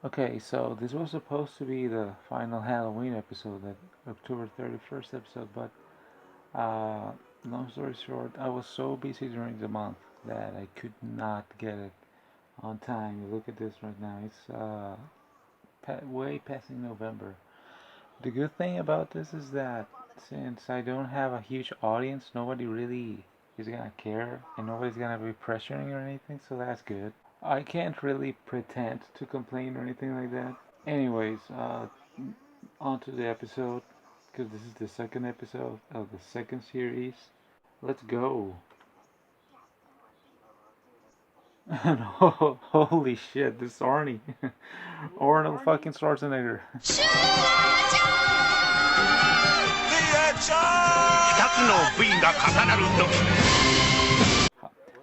Okay, so this was supposed to be the final Halloween episode, that October 31st episode, but long story short, I was so busy during the month that I could not get it on time. You look at this right now, it's way passing November. The good thing about this is that since I don't have a huge audience, nobody really is gonna care and nobody's gonna be pressuring or anything, so that's good. I can't really pretend to complain or anything like that. Anyways, on to the episode, because this is the second episode of the second series. Let's go. Holy shit, this is Arnie. Arnold fucking Schwarzenegger.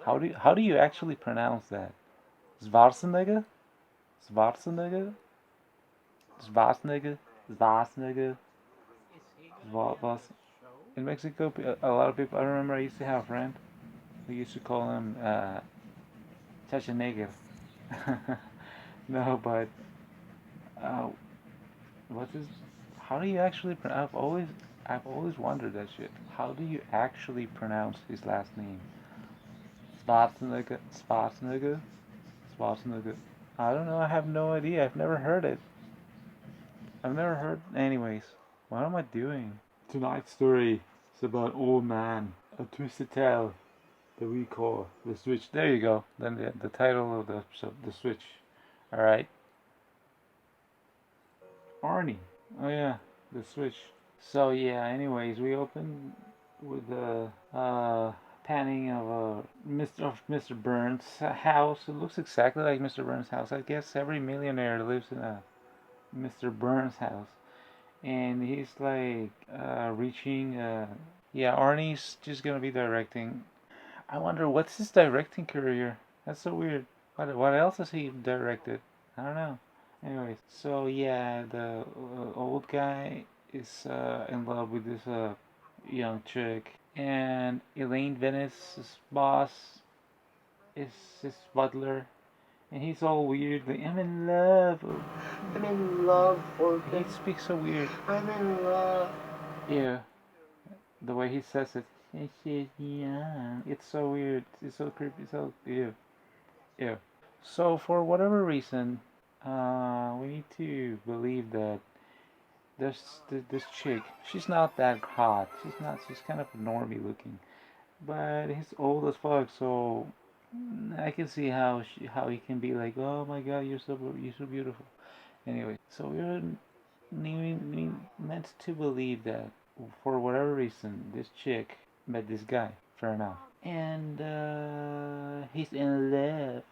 How do you actually pronounce that? Schwarzenegger? Schwarzenegger? Schwarzenegger? Schwarzenegger? Was in Mexico? A lot of people. I remember I used to have a friend. We used to call him Schwarzenegger. No, but uh, what's his? How do you actually pronounce? I've always wondered that shit. How do you actually pronounce his last name? Schwarzenegger, Schwarzenegger, Schwarzenegger. I don't know. I have no idea. I've never heard it. I've never heard. Anyways, what am I doing? Tonight's story is about old man, a twisted tale that we call the Switch. There you go. Then the title of the episode, the Switch. All right, Arnie. Oh yeah, the Switch. So yeah. Anyways, we open with the panning of Mr. Burns' house. It looks exactly like Mr. Burns' house. I guess every millionaire lives in a Mr. Burns' house, and he's like reaching. Yeah, Arnie's just gonna be directing. I wonder what's his directing career. That's so weird. What else has he directed? I don't know. Anyways, so yeah, the old guy is in love with this young chick, and Elaine Venice's boss is his butler, and he's all weird. Like, I'm in love. I'm in love, He Orca. speaks so weird. I'm in love. Yeah, the way he says it. It's just young. It's so weird. It's so creepy. So yeah, yeah. So for whatever reason, we need to believe that this chick. She's not that hot. She's not. She's kind of normie looking, but he's old as fuck. So I can see how he can be like, oh my god, you're so beautiful. Anyway, so we're meant to believe that for whatever reason this chick met this guy. Fair enough, and he's in love.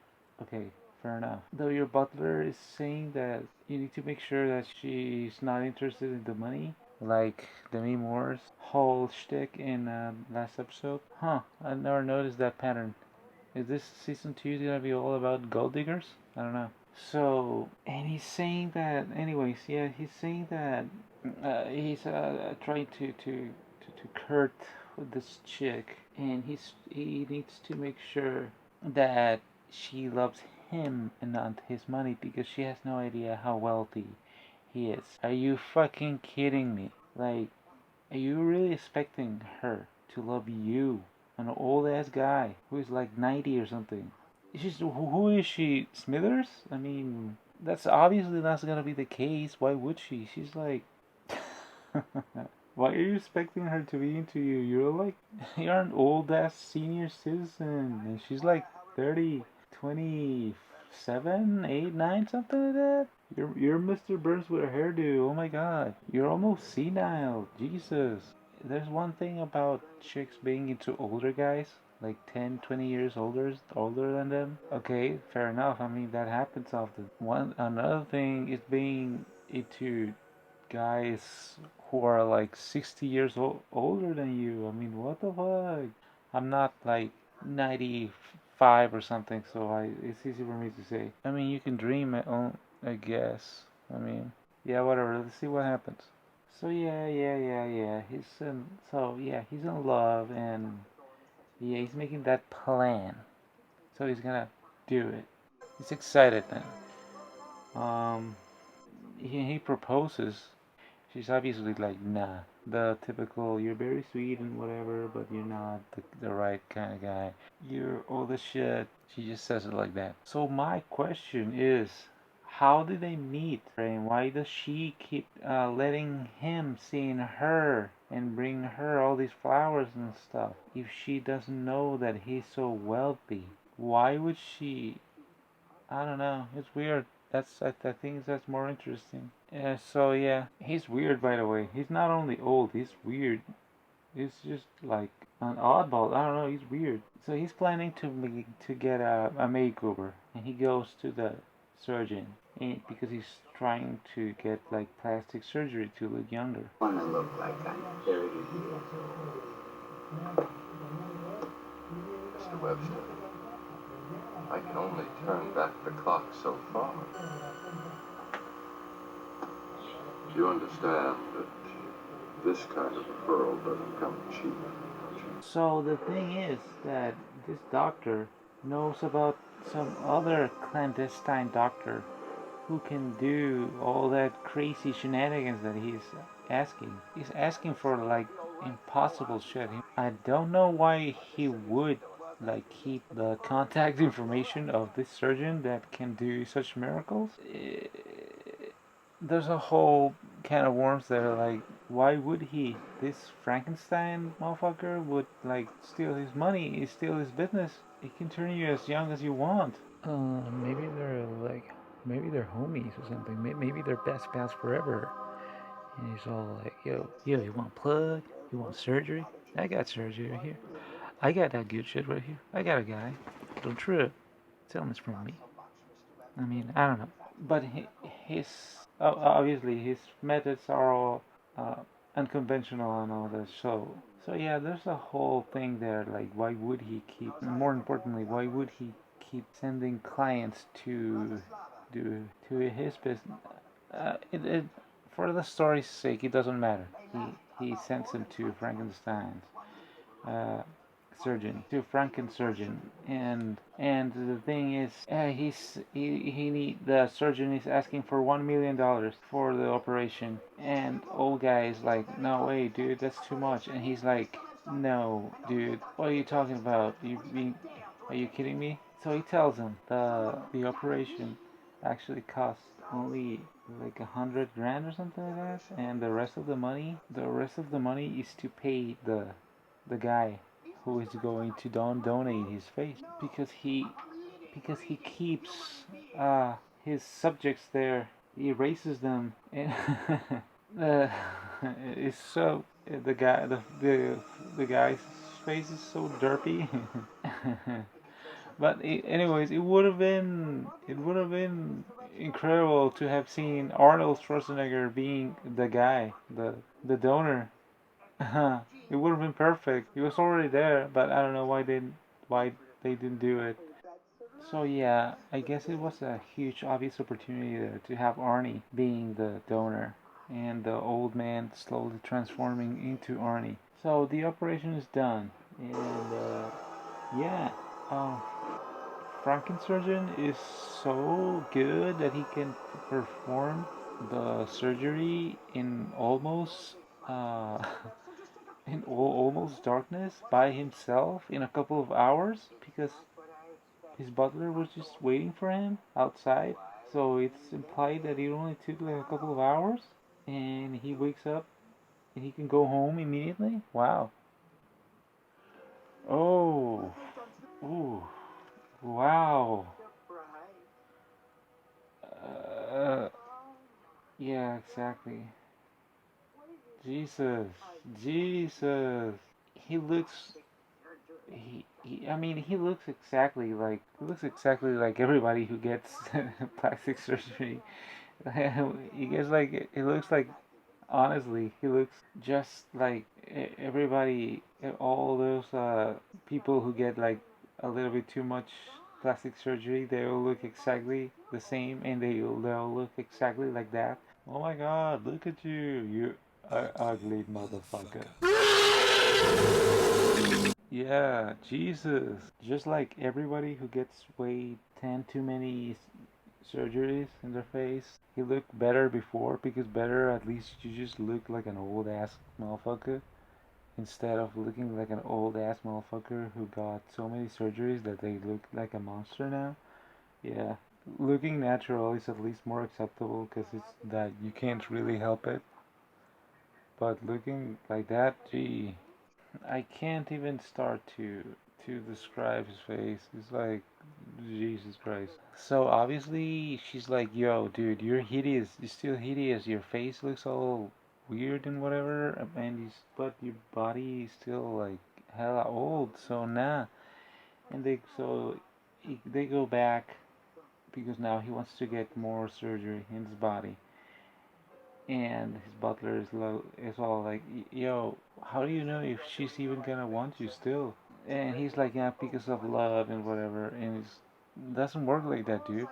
Okay, fair enough. Though your butler is saying that you need to make sure that she's not interested in the money, like Demi Moore's whole shtick in last episode. Huh, I never noticed that pattern. Is this season 2 gonna be all about gold diggers? I don't know. So, and he's saying that, anyways, yeah, he's saying that he's trying to court with this chick, and he needs to make sure that she loves him and not his money because she has no idea how wealthy he is. Are you fucking kidding me? Like, are you really expecting her to love you, an old ass guy who is like 90 or something? Who is she? Smithers? I mean, that's obviously not gonna be the case. Why would she? She's like, why are you expecting her to be into you? You're an old ass senior citizen, and she's like 30, 27, 8, 9, something like that. You're Mr. Burns with a hairdo. Oh my god, you're almost senile. Jesus. There's one thing about chicks being into older guys, like 10, 20 years older than them. Okay, fair enough. I mean, that happens often. Another thing is being into guys who are like 60 years older than you. I mean, what the fuck? I'm not like 95 or something, so it's easy for me to say. I mean, you can dream it, I guess. I mean, yeah, whatever. Let's see what happens. So yeah. He's in love, and yeah, he's making that plan. So he's gonna do it. He's excited then. Um, he proposes. She's obviously like, nah. The typical, you're very sweet and whatever, but you're not the right kind of guy. You're all the shit. She just says it like that. So my question is, how did they meet? And why does she keep letting him see in her and bring her all these flowers and stuff if she doesn't know that he's so wealthy? Why would she? I don't know. It's weird. I think that's more interesting. Yeah. So yeah, he's weird by the way. He's not only old. He's weird. He's just like an oddball. I don't know. He's weird. So he's planning to get a makeover, and he goes to the surgeon because he's trying to get like plastic surgery to look younger. Want to look like I'm 30 years old. Mr. Webster, I can only turn back the clock so far. You understand that this kind of referral doesn't come cheap, don't you? So the thing is that this doctor knows about some other clandestine doctor who can do all that crazy shenanigans that he's asking. He's asking for like impossible shit. I don't know why he would like keep the contact information of this surgeon that can do such miracles. There's a whole can of worms there. Like, why would he? This Frankenstein motherfucker would like steal his money, steal his business. He can turn you as young as you want. Maybe they're like, maybe they're homies or something. Maybe they're best pals forever. And he's all like, yo, you want plug? You want surgery? I got surgery right here. I got that good shit right here. I got a guy. Don't trip. Tell him it's from me. I mean, I don't know. But his, obviously, his methods are all uh, unconventional and all that. So yeah, there's a whole thing there. Like, why would he keep? More importantly, why would he keep sending clients to do to his business? It for the story's sake, it doesn't matter. He sends him to Frankenstein's uh, surgeon, to Frankensurgeon, and the thing is, he need the surgeon is asking for $1 million for the operation, and old guy is like, no way, dude, that's too much, and he's like, no, dude, what are you talking about? Are you kidding me? So he tells him the operation actually costs only like 100 grand or something like that, and the rest of the money is to pay the guy who is going to donate his face because he keeps his subjects there. He erases them, and it's so the guy's face is so derpy. But anyways, it would have been incredible to have seen Arnold Schwarzenegger being the guy, the donor. It would have been perfect. He was already there, but I don't know why they didn't do it. So yeah, I guess it was a huge obvious opportunity there to have Arnie being the donor and the old man slowly transforming into Arnie. So the operation is done, and yeah, um, Frankensurgeon is so good that he can perform the surgery in almost uh, almost darkness by himself in a couple of hours because his butler was just waiting for him outside. So it's implied that it only took like a couple of hours, and he wakes up and he can go home immediately. Wow. Oh. Ooh. Wow. Uh, yeah, exactly. Jesus. Jesus. He looks I mean, he looks exactly like everybody who gets plastic surgery. He gets like it looks like honestly, he looks just like everybody, all those people who get like a little bit too much plastic surgery. They all look exactly the same, and they'll look exactly like that. Oh my God! Look at you, you ugly motherfucker. Yeah, Jesus. Just like everybody who gets way 10 too many surgeries in their face. He looked better before because better at least you just look like an old ass motherfucker instead of looking like an old ass motherfucker who got so many surgeries that they look like a monster now. Yeah, looking natural is at least more acceptable because it's that you can't really help it. But looking like that, gee, I can't even start to describe his face. It's like Jesus Christ. So obviously she's like, "Yo, dude, you're hideous. You're still hideous. Your face looks all weird and whatever, and but your body is still like hella old. So nah." And they go back because now he wants to get more surgery in his body. And his butler is all like, "Yo, how do you know if she's even gonna want you still?" And he's like, "Yeah, because of love and whatever." And it doesn't work like that, dude.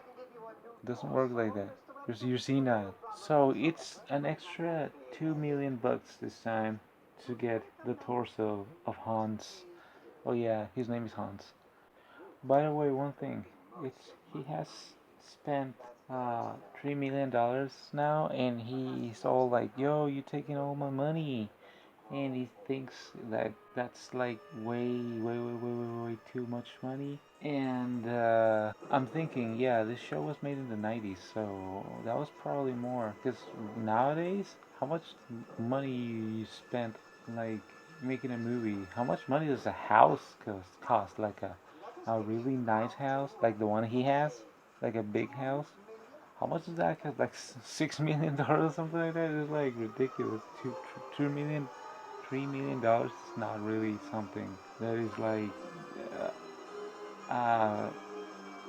It doesn't work like that. You're senile. So it's an extra 2 million bucks this time to get the torso of Hans. Oh yeah, his name is Hans. By the way, one thing, it's he has spent $3 million now, and he's all like, "Yo, you taking all my money," and he thinks that that's like way too much money. And I'm thinking, yeah, this show was made in the 90s, so that was probably more. Because nowadays, how much money you spent like making a movie? How much money does a house cost? Like a really nice house, like the one he has, like a big house. How much does that cost? Like $6 million or something like that? It's like ridiculous. 2 million, $3 million is not really something that is like uh,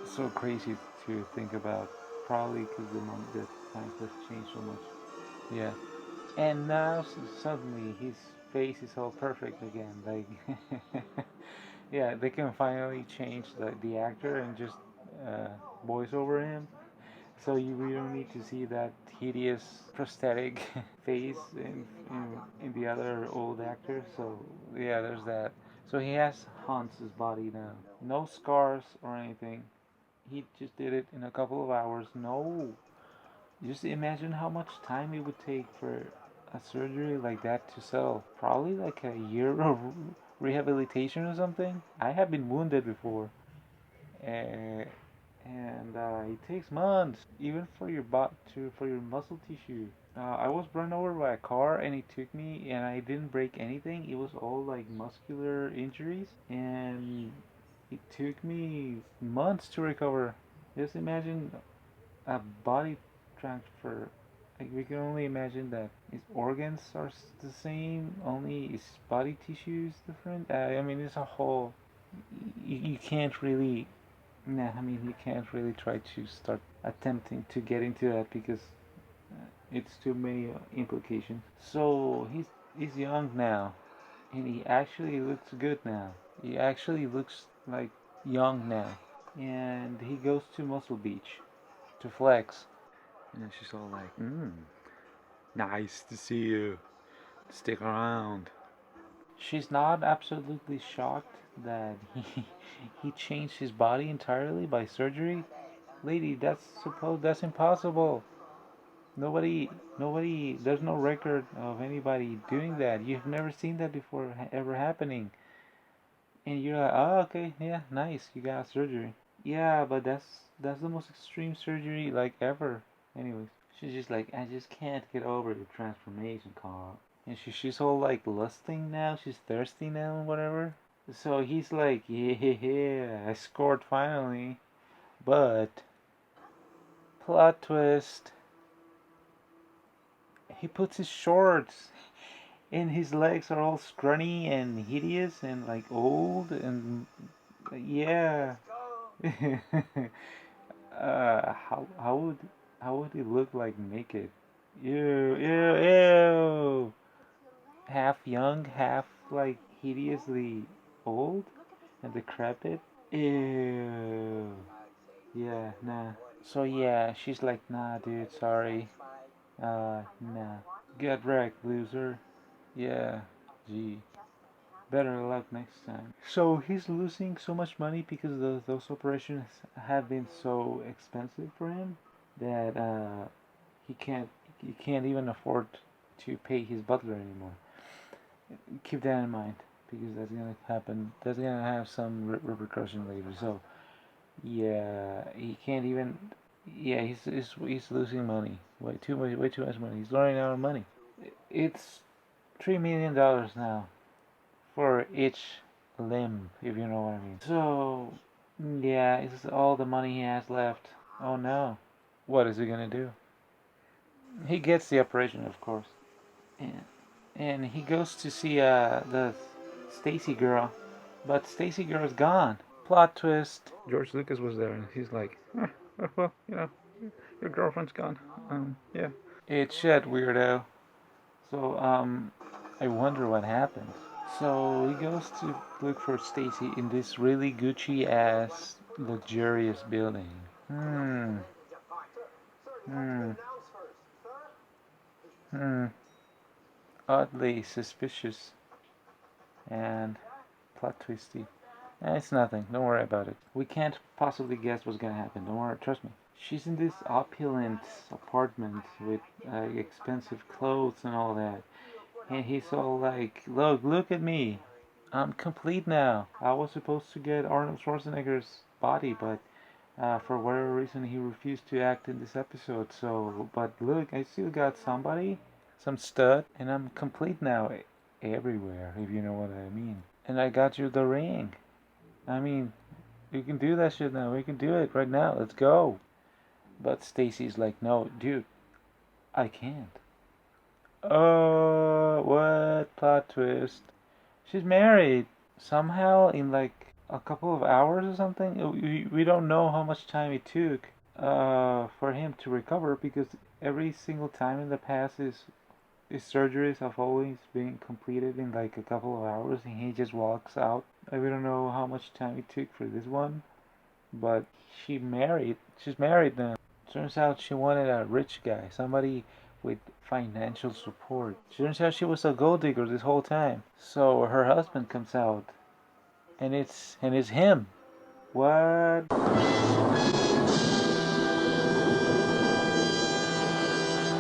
so crazy to think about. Probably because the times have changed so much. Yeah. And now suddenly his face is all perfect again. Like, yeah, they can finally change the actor and just uh, voice over him. So we don't need to see that hideous prosthetic face in the other old actor. So yeah, there's that. So he has Hans's body now. No scars or anything. He just did it in a couple of hours. No, just imagine how much time it would take for a surgery like that to sell. Probably like a year of rehabilitation or something. I have been wounded before. Uh, and it takes months, even for your for your muscle tissue. I was run over by a car, and it took me, and I didn't break anything. It was all like muscular injuries, and it took me months to recover. Just imagine a body transfer. Like we can only imagine that his organs are the same, only his body tissue is different. I mean, it's a whole. You can't really. Nah, I mean, you can't really try to start attempting to get into that because it's too many implications. So he's young now, and he actually looks good now. He actually looks like young now, and he goes to Muscle Beach to flex. And she's all like, nice to see you. Stick around. She's not absolutely shocked that he changed his body entirely by surgery. Lady, that's impossible. Nobody, there's no record of anybody doing that. You've never seen that before ever happening. And you're like, oh, okay, yeah, nice, you got surgery. Yeah, but that's the most extreme surgery like ever. Anyways, she's just like, I just can't get over the transformation, Carl. And she's all like lusting now. She's thirsty now and whatever. So he's like, yeah, I scored finally. But plot twist, he puts his shorts and his legs are all scrawny and hideous and like old and yeah. How would he look like naked? Ew, ew, ew. Half young, half like hideously old and decrepit. Ew. Yeah, nah. So yeah, she's like, nah, dude, sorry. Nah. Get wrecked, loser. Yeah. Gee. Better luck next time. So he's losing so much money because those operations have been so expensive for him that he can't he can't even afford to pay his butler anymore. Keep that in mind because that's gonna happen. That's gonna have some repercussion later. So yeah, he can't even. Yeah, he's losing money. Way too much money. He's running out of money. It's $3 million now for each limb, if you know what I mean. So yeah, it's all the money he has left. Oh no, what is he gonna do? He gets the operation, of course, and he goes to see the Stacy girl, but Stacy girl's gone. Plot twist. George Lucas was there, and he's like, well, your girlfriend's gone. Yeah. It's shit, weirdo. So, I wonder what happened. So he goes to look for Stacy in this really Gucci ass luxurious building. Hmm. Hmm. Hmm. Oddly suspicious and plot twisty. It's nothing. Don't worry about it. We can't possibly guess what's gonna happen. Don't worry. Trust me. She's in this opulent apartment with expensive clothes and all that. And he's all like, look at me. I'm complete now. I was supposed to get Arnold Schwarzenegger's body, but for whatever reason he refused to act in this episode. So, but look, I still got somebody, some stud, and I'm complete now everywhere, if you know what I mean. And I got you the ring. I mean, you can do that shit now. We can do it right now. Let's go. But Stacy's like, no, dude, I can't. Oh, what plot twist? She's married somehow in like a couple of hours or something. We don't know how much time it took for him to recover because every single time in the past his surgeries have always been completed in like a couple of hours and he just walks out. We don't know how much time it took for this one, but she's married now. Turns out she wanted a rich guy, somebody with financial support. Turns out she was a gold digger this whole time. So her husband comes out, and it's him. What?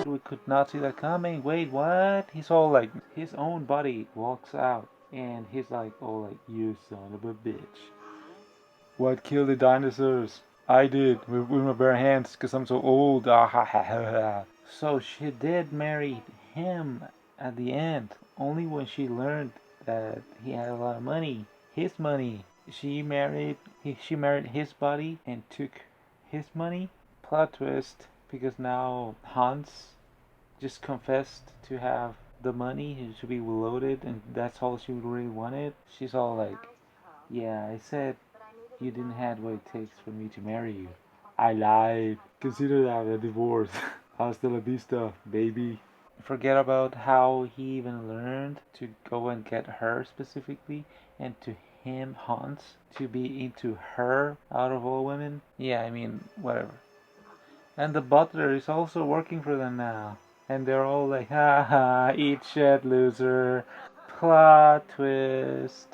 We could not see that coming. Wait, what? He's all like, his own body walks out, and he's like, oh, like, you son of a bitch. What killed the dinosaurs? I did, with my bare hands, because I'm so old. Ah, ha, ha, ha, ha. So she did marry him at the end, only when she learned that he had a lot of money. His money. She married his body and took his money. Plot twist, because now Hans just confessed to have the money to be loaded, and that's all she really wanted. She's all like, yeah, I said you didn't have what it takes for me to marry you. I lied. Consider that a divorce. Hasta la vista, baby. Forget about how he even learned to go and get her specifically, and to him, Hans, to be into her out of all women. Yeah, I mean, whatever. And the butler is also working for them now. And they're all like, haha, eat shit, loser. Plot twist.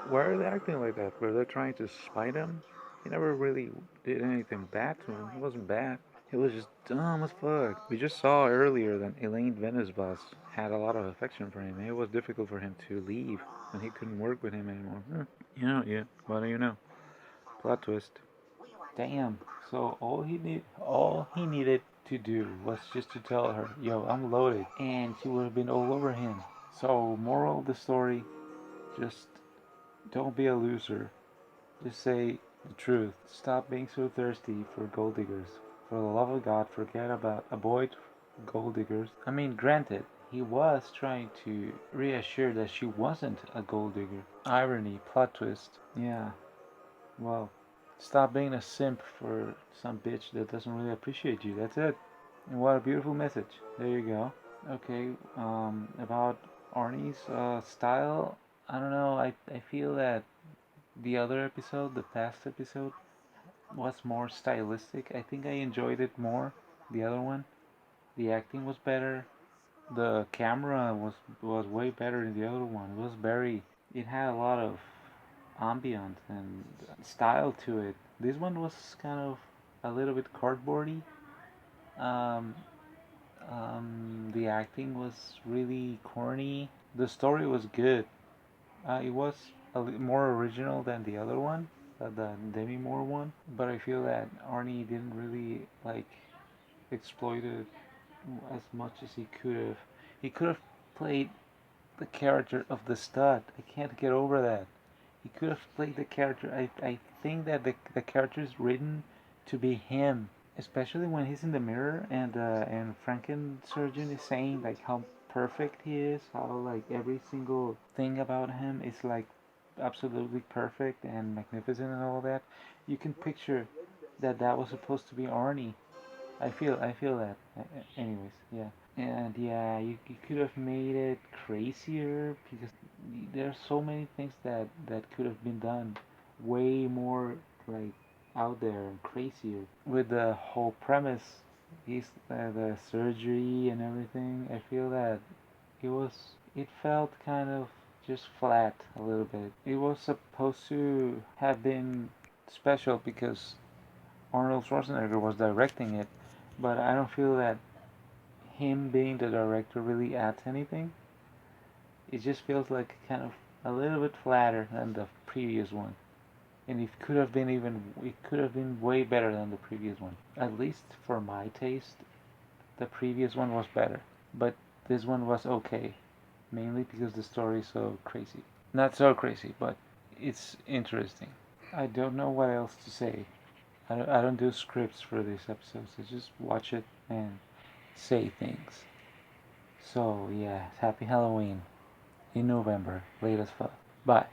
Why are they acting like that? Were they trying to spite him? He never really did anything bad to him. It wasn't bad. It was just dumb as fuck. We just saw earlier that Elaine Venusbus had a lot of affection for him. It was difficult for him to leave when he couldn't work with him anymore. Yeah. What do you know? Plot twist. Damn. So all he needed to do was just to tell her, "Yo, I'm loaded," and she would have been all over him. So moral of the story: just don't be a loser. Just say the truth. Stop being so thirsty for gold diggers. For the love of God, avoid gold diggers. I mean, granted, he was trying to reassure that she wasn't a gold digger. Irony, plot twist. Yeah, well, stop being a simp for some bitch that doesn't really appreciate you. That's it. And what a beautiful message. There you go. Okay, about Arnie's style, I don't know. I feel that the other episode, the past episode, was more stylistic. I think I enjoyed it more the other one. The acting was better. The camera was way better in the other one. It was very. It had a lot of ambient and style to it. This one was kind of a little bit cardboardy. Um, the acting was really corny. The story was good. It was more original than the other one, the Demi Moore one. But I feel that Arnie didn't really like exploit it as much as he could have. He could have played the character of the stud. I can't get over that. He could have played the character. I think that the character is written to be him, especially when he's in the mirror and Frankensurgeon is saying like how perfect he is, how like every single thing about him is like absolutely perfect and magnificent and all that. You can picture that that was supposed to be Arnie. I feel that. Anyways, yeah. And yeah, you could have made it crazier because there's so many things that could have been done way more like out there and crazier with the whole premise. He's the surgery and everything. I feel that it felt kind of just flat a little bit. It was supposed to have been special because Arnold Schwarzenegger was directing it, but I don't feel that him being the director really adds anything. It just feels like kind of a little bit flatter than the previous one. And it could have been way better than the previous one. At least for my taste, the previous one was better. But this one was okay, mainly because the story is so crazy. Not so crazy, but it's interesting. I don't know what else to say. I don't do scripts for these episodes. I just watch it and say things. So yeah, happy Halloween in November, late as fuck. Bye.